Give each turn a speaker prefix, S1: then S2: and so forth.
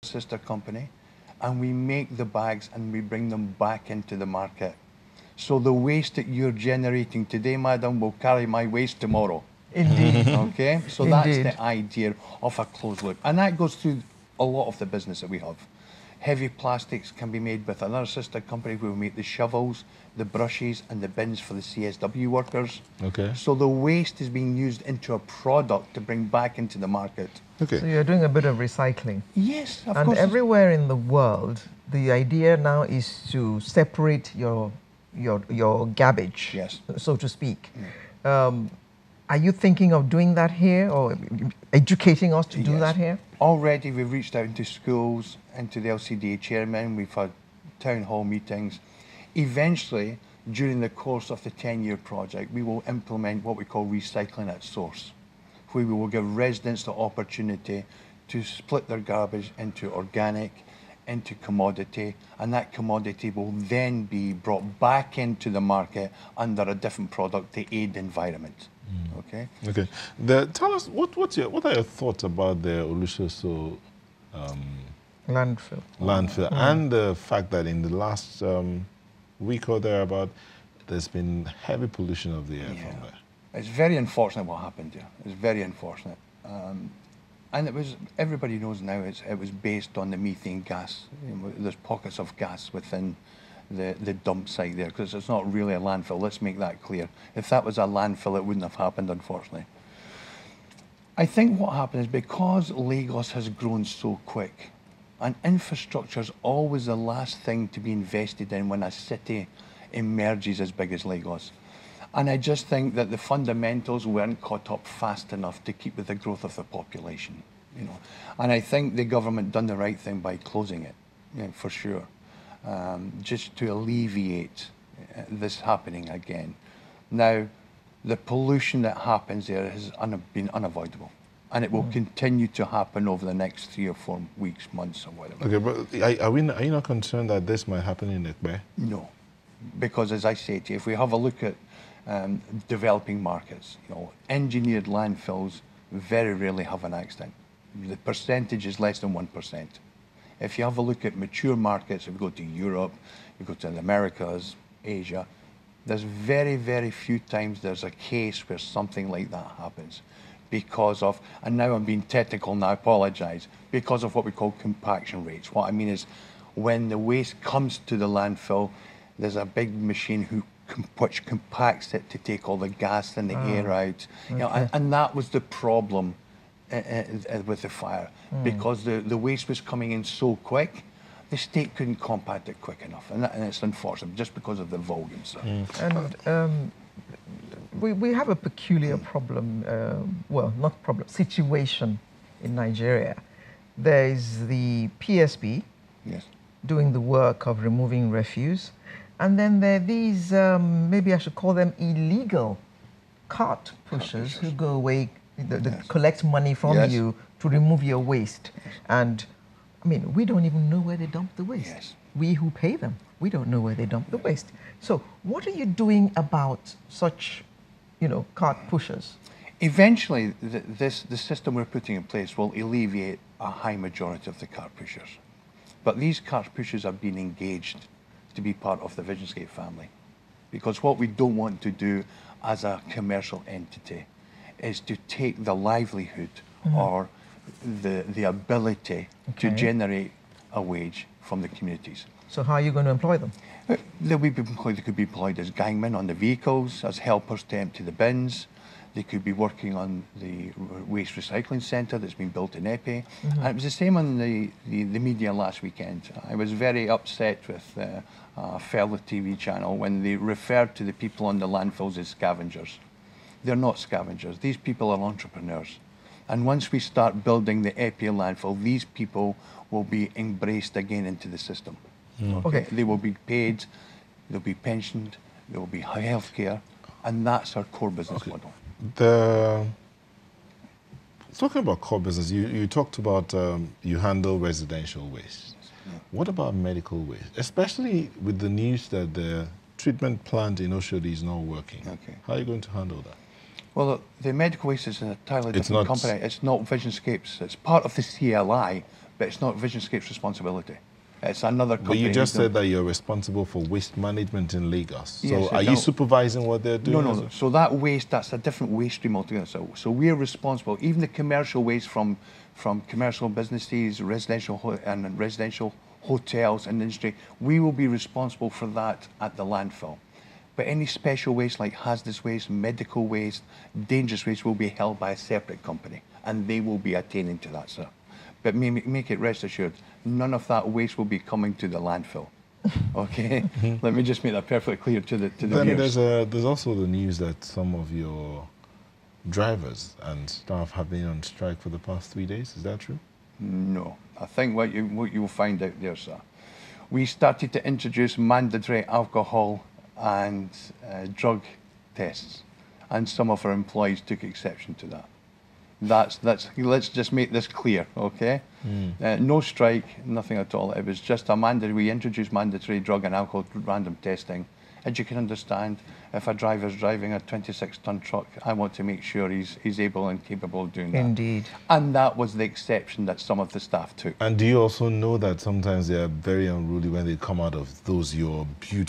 S1: sister company, and we make the bags and we bring them back into the market. So the waste that you're generating today, madam, will carry my waste tomorrow.
S2: Indeed.
S1: Okay, so that's the idea of a closed loop, and that goes through a lot of the business that we have. Heavy plastics can be made with another sister company where we make the shovels, the brushes, and the bins for the CSW workers.
S3: Okay.
S1: So the waste is being used into a product to bring back into the market.
S3: Okay.
S2: So you're doing a bit of recycling.
S1: Yes, of
S2: and
S1: course.
S2: everywhere in the world, the idea now is to separate your garbage,
S1: Yes.
S2: so to speak. Are you thinking of doing that here, or educating us to do that here?
S1: Already we've reached out into schools, into the LCDA chairman, we've had town hall meetings. Eventually, during the course of the 10-year project, we will implement what we call recycling at source, where we will give residents the opportunity to split their garbage into organic, into commodity, and that commodity will then be brought back into the market under a different product to aid the environment. Okay.
S3: Okay. Tell us what are your thoughts about the Olusoso landfill and the fact that in the last week or thereabout, there's been heavy pollution of the air from there.
S1: It's very unfortunate what happened there. It's very unfortunate. And it was, everybody knows now, it was based on the methane gas. You know, there's pockets of gas within the dump site there, because it's not really a landfill. Let's make that clear. If that was a landfill, it wouldn't have happened, unfortunately. I think what happened is because Lagos has grown so quick, and infrastructure is always the last thing to be invested in when a city emerges as big as Lagos. And I just think that the fundamentals weren't caught up fast enough to keep with the growth of the population, you know. And I think the government done the right thing by closing it, you know, for sure, just to alleviate this happening again. Now, the pollution that happens there has been unavoidable, and it will continue to happen over the next 3 or 4 weeks, months, or whatever.
S3: Okay, but are you not concerned that this might happen in Ekpe?
S1: No, because as I say to you, if we have a look at developing markets, you know, engineered landfills very rarely have an accident. The percentage is less than 1%. If you have a look at mature markets, if you go to Europe, you go to the Americas, Asia, there's very, very few times there's a case where something like that happens because of, and now I'm being technical and I apologize, because of what we call compaction rates. What I mean is when the waste comes to the landfill, there's a big machine which compacts it to take all the gas and the air out. You know, and that was the problem with the fire, because the waste was coming in so quick, the state couldn't compact it quick enough, and it's unfortunate just because of the volume. So.
S2: And we have a peculiar problem, well, not problem, situation in Nigeria. There is the PSP doing the work of removing refuse, and then there are these, maybe I should call them illegal cart pushers who go away, collect money from you to remove your waste. And I mean, we don't even know where they dump the waste. We who pay them, we don't know where they dump the waste. So what are you doing about such, you know, cart pushers?
S1: Eventually, the system we're putting in place will alleviate a high majority of the cart pushers. But these cart pushers are being engaged to be part of the Visionscape family. Because what we don't want to do as a commercial entity is to take the livelihood or the ability to generate a wage from the communities.
S2: So how are you going to employ them?
S1: They could be employed as gangmen on the vehicles, as helpers to empty the bins. They could be working on the waste recycling centre that's been built in Epi. And it was the same on the media last weekend. I was very upset with a fellow TV channel when they referred to the people on the landfills as scavengers. They're not scavengers. These people are entrepreneurs. And once we start building the Epi landfill, these people will be embraced again into the system. Okay. They will be paid, they'll be pensioned, there will be health care, and that's our core business model.
S3: Talking about core business, you talked about you handle residential waste. What about medical waste, especially with the news that the treatment plant in Oshodi is not working? How are you going to handle that?
S1: Well, look, the medical waste is an entirely different company. It's not Visionscape's. It's part of the CLI, but it's not Visionscape's responsibility. It's another company.
S3: But you just said that you're responsible for waste management in Lagos. So
S1: Yes,
S3: are you supervising what they're doing?
S1: No. So that waste, that's a different waste stream altogether. So we're responsible, even the commercial waste from commercial businesses, residential hotels and industry, we will be responsible for that at the landfill. But any special waste like hazardous waste, medical waste, dangerous waste will be held by a separate company, and they will be attaining to that, sir. But make it rest assured, none of that waste will be coming to the landfill. Okay, let me just make that perfectly clear to the viewers.
S3: There's also the news that some of your drivers and staff have been on strike for the past 3 days. Is that true?
S1: No, I think what you will find out there, sir. We started to introduce mandatory alcohol and drug tests, and some of our employees took exception to that. Let's just make this clear, okay? No strike, nothing at all. It was just we introduced mandatory drug and alcohol random testing. As you can understand, if a driver's driving a 26-ton truck, I want to make sure he's able and capable of doing that.
S2: Indeed.
S1: And that was the exception that some of the staff took.
S3: And do you also know that sometimes they are very unruly when they come out of those your beauty